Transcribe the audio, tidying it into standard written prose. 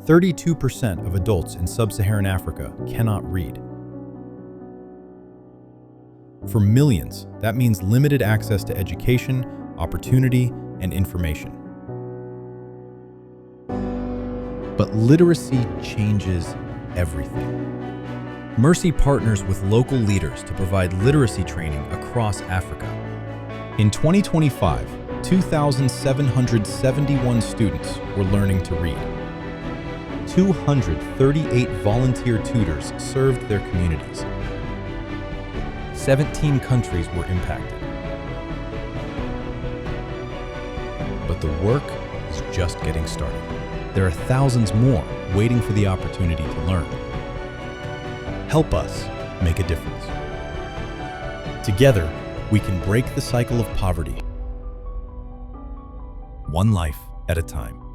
32% of adults in sub-Saharan Africa cannot read. For millions, that means limited access to education, opportunity, and information. But literacy changes everything. Mercy partners with local leaders to provide literacy training across Africa. In 2025, 2,771 students were learning to read. 238 volunteer tutors served their communities. 17 countries were impacted. But the work is just getting started. There are thousands more waiting for the opportunity to learn. Help us make a difference. Together, we can break the cycle of poverty, one life at a time.